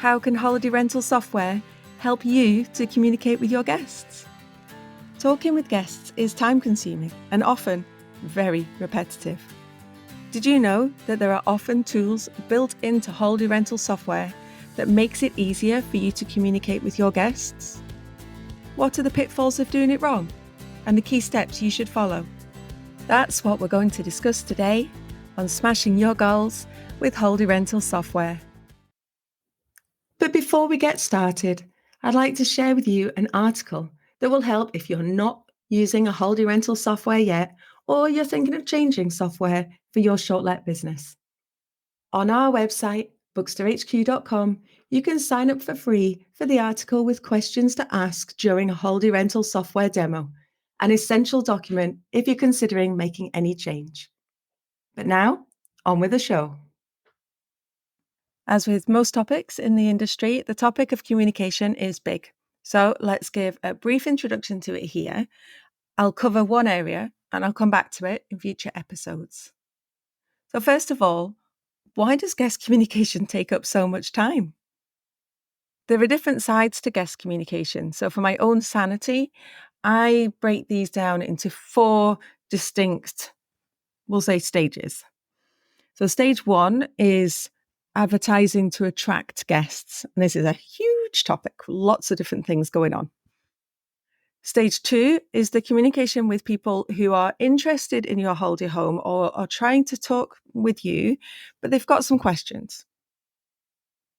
How can holiday rental software help you to communicate with your guests? Talking with guests is time-consuming and often very repetitive. Did you know that there are often tools built into holiday rental software that makes it easier for you to communicate with your guests? What are the pitfalls of doing it wrong and the key steps you should follow? That's what we're going to discuss today on Smashing Your Goals with Holiday Rental Software. But before we get started, I'd like to share with you an article that will help if you're not using a holiday rental software yet, or you're thinking of changing software for your short-let business. On our website, booksterhq.com, you can sign up for free for the article with questions to ask during a holiday rental software demo, an essential document if you're considering making any change. But now, on with the show. As with most topics in the industry, the topic of communication is big. So let's give a brief introduction to it here. I'll cover one area and I'll come back to it in future episodes. So first of all, why does guest communication take up so much time? There are different sides to guest communication. So for my own sanity, I break these down into 4 distinct, we'll say, stages. So stage 1 is advertising to attract guests. And this is a huge topic, lots of different things going on. Stage 2 is the communication with people who are interested in your holiday home or are trying to talk with you, but they've got some questions.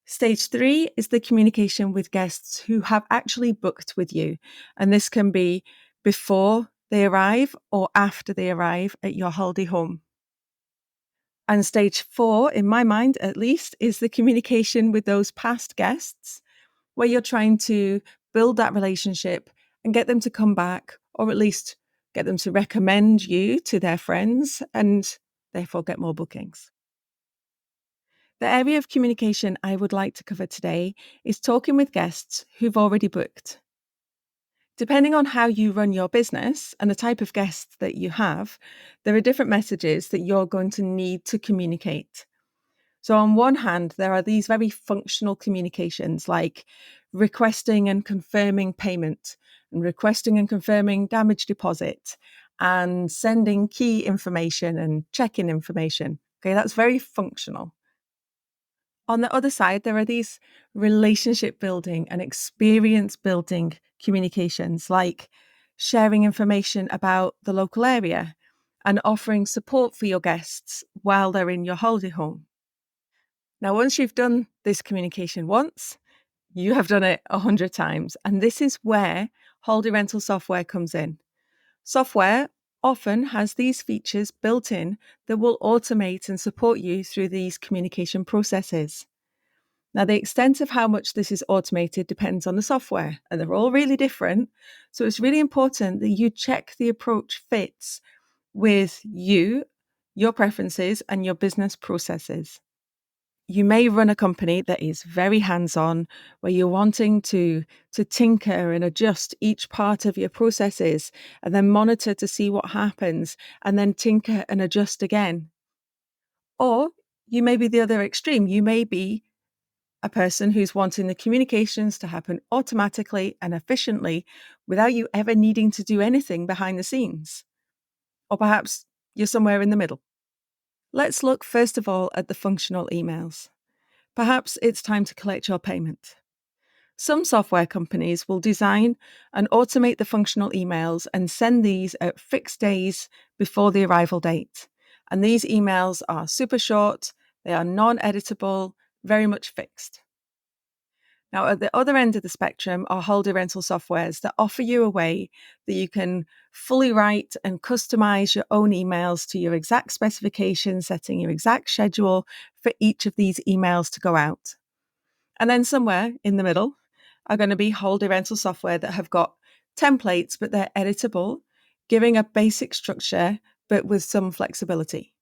Stage 3 is the communication with guests who have actually booked with you. And this can be before they arrive or after they arrive at your holiday home. And stage 4, in my mind at least, is the communication with those past guests where you're trying to build that relationship and get them to come back, or at least get them to recommend you to their friends and therefore get more bookings. The area of communication I would like to cover today is talking with guests who've already booked. Depending on how you run your business and the type of guests that you have, there are different messages that you're going to need to communicate. So on one hand, there are these very functional communications like requesting and confirming payment and requesting and confirming damage deposit and sending key information and check-in information. Okay, that's very functional. On the other side, there are these relationship building and experience building communications like sharing information about the local area and offering support for your guests while they're in your holiday home. Now, once you've done this communication once, you have done it 100 times. And this is where holiday rental software comes in. Software often has these features built in that will automate and support you through these communication processes. Now, the extent of how much this is automated depends on the software, and they're all really different. So it's really important that you check the approach fits with you, your preferences, and your business processes. You may run a company that is very hands-on, where you're wanting to tinker and adjust each part of your processes and then monitor to see what happens and then tinker and adjust again. Or you may be the other extreme. You may be a person who's wanting the communications to happen automatically and efficiently without you ever needing to do anything behind the scenes. Or perhaps you're somewhere in the middle. Let's look first of all at the functional emails. Perhaps it's time to collect your payment. Some software companies will design and automate the functional emails and send these at fixed days before the arrival date. And these emails are super short, they are non-editable, very much fixed. Now, at the other end of the spectrum are holiday rental softwares that offer you a way that you can fully write and customize your own emails to your exact specifications, setting your exact schedule for each of these emails to go out. And then somewhere in the middle are going to be holiday rental software that have got templates, but they're editable, giving a basic structure, but with some flexibility.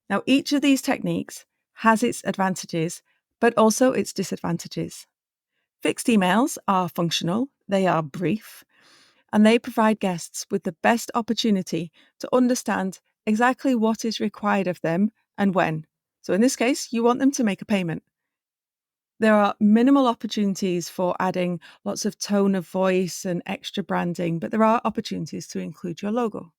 Now, each of these techniques has its advantages, but also its disadvantages. Fixed emails are functional, they are brief, and they provide guests with the best opportunity to understand exactly what is required of them and when. So in this case, you want them to make a payment. There are minimal opportunities for adding lots of tone of voice and extra branding, but there are opportunities to include your logo.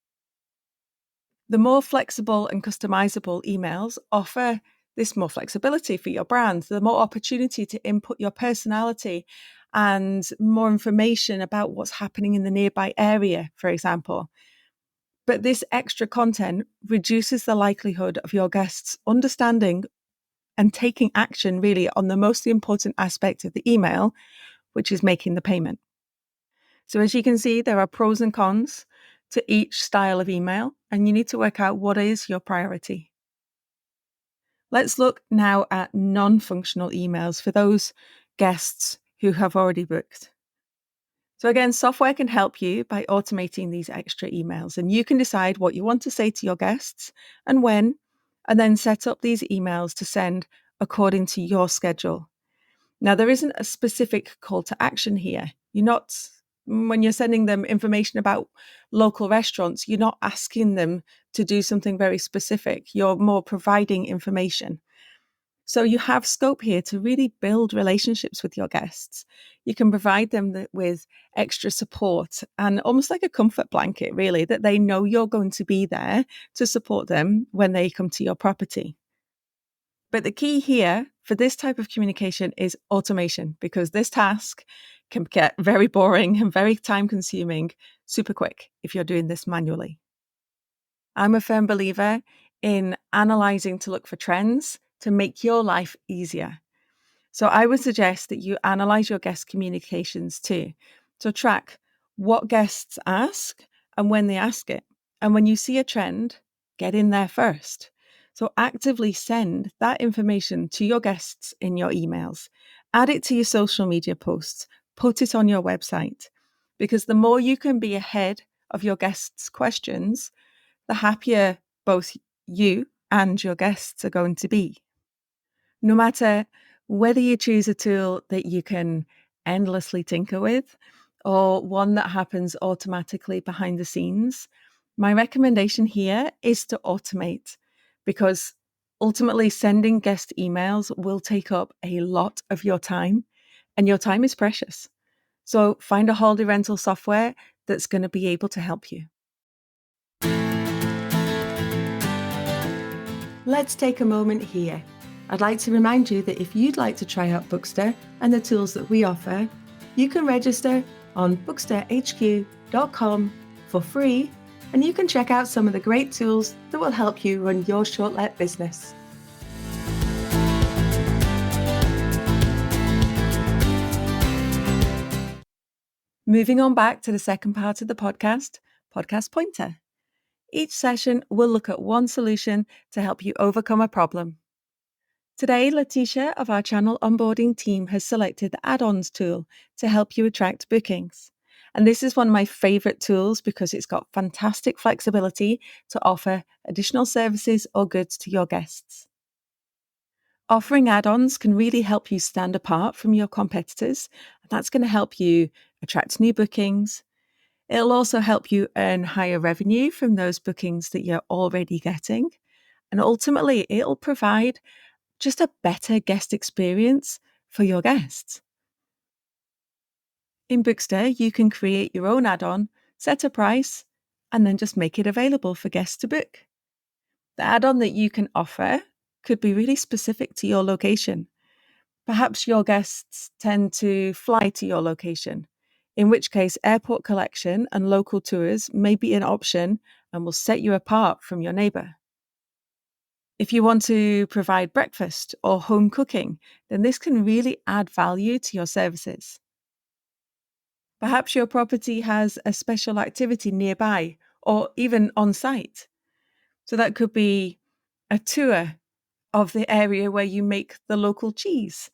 The more flexible and customizable emails offer this more flexibility for your brand, the more opportunity to input your personality and more information about what's happening in the nearby area, for example. But this extra content reduces the likelihood of your guests understanding and taking action really on the most important aspect of the email, which is making the payment. So as you can see, there are pros and cons to each style of email, and you need to work out what is your priority. Let's look now at non-functional emails for those guests who have already booked. So again, software can help you by automating these extra emails, and you can decide what you want to say to your guests and when, and then set up these emails to send according to your schedule. Now, there isn't a specific call to action here. When you're sending them information about local restaurants, you're not asking them to do something very specific. You're more providing information. So you have scope here to really build relationships with your guests. You can provide them with extra support and almost like a comfort blanket, really, that they know you're going to be there to support them when they come to your property. But the key here for this type of communication is automation, because this task can get very boring and very time consuming super quick if you're doing this manually. I'm a firm believer in analyzing to look for trends to make your life easier. So I would suggest that you analyze your guest communications too. So track what guests ask and when they ask it. And when you see a trend, get in there first. So actively send that information to your guests in your emails. Add it to your social media posts. Put it on your website. Because the more you can be ahead of your guests' questions, the happier both you and your guests are going to be. No matter whether you choose a tool that you can endlessly tinker with or one that happens automatically behind the scenes, my recommendation here is to automate, because ultimately sending guest emails will take up a lot of your time, and your time is precious. So find a holiday rental software that's going to be able to help you. Let's take a moment here. I'd like to remind you that if you'd like to try out Bookster and the tools that we offer, you can register on booksterhq.com for free, and you can check out some of the great tools that will help you run your short-let business. Moving on back to the second part of the podcast Pointer. Each session will look at one solution to help you overcome a problem. Today, Letitia of our channel onboarding team has selected the add-ons tool to help you attract bookings. And this is one of my favorite tools because it's got fantastic flexibility to offer additional services or goods to your guests. Offering add-ons can really help you stand apart from your competitors. And that's going to help you attract new bookings. It'll also help you earn higher revenue from those bookings that you're already getting. And ultimately, it'll provide just a better guest experience for your guests. In Bookster, you can create your own add-on, set a price, and then just make it available for guests to book. The add-on that you can offer could be really specific to your location. Perhaps your guests tend to fly to your location, in which case airport collection and local tours may be an option and will set you apart from your neighbour. If you want to provide breakfast or home cooking, then this can really add value to your services. Perhaps your property has a special activity nearby or even on site. So that could be a tour of the area where you make the local cheese,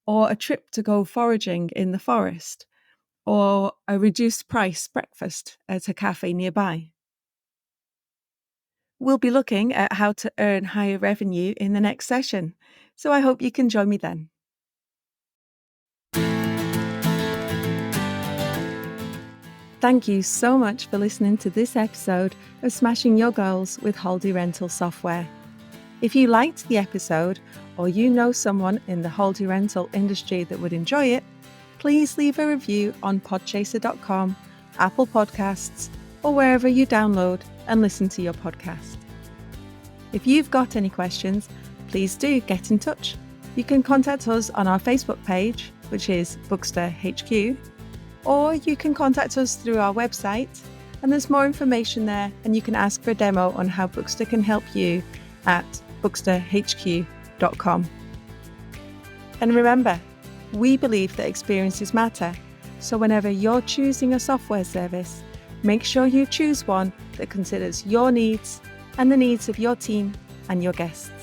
or a trip to go foraging in the forest, or a reduced price breakfast at a cafe nearby. We'll be looking at how to earn higher revenue in the next session, so I hope you can join me then. Thank you so much for listening to this episode of Smashing Your Goals with Holiday Rental Software. If you liked the episode, or you know someone in the holiday rental industry that would enjoy it, please leave a review on podchaser.com, Apple Podcasts, or wherever you download and listen to your podcast. If you've got any questions, please do get in touch. You can contact us on our Facebook page, which is Bookster HQ, or you can contact us through our website, and there's more information there, and you can ask for a demo on how Bookster can help you at booksterhq.com. And remember, we believe that experiences matter, so whenever you're choosing a software service, make sure you choose one that considers your needs and the needs of your team and your guests.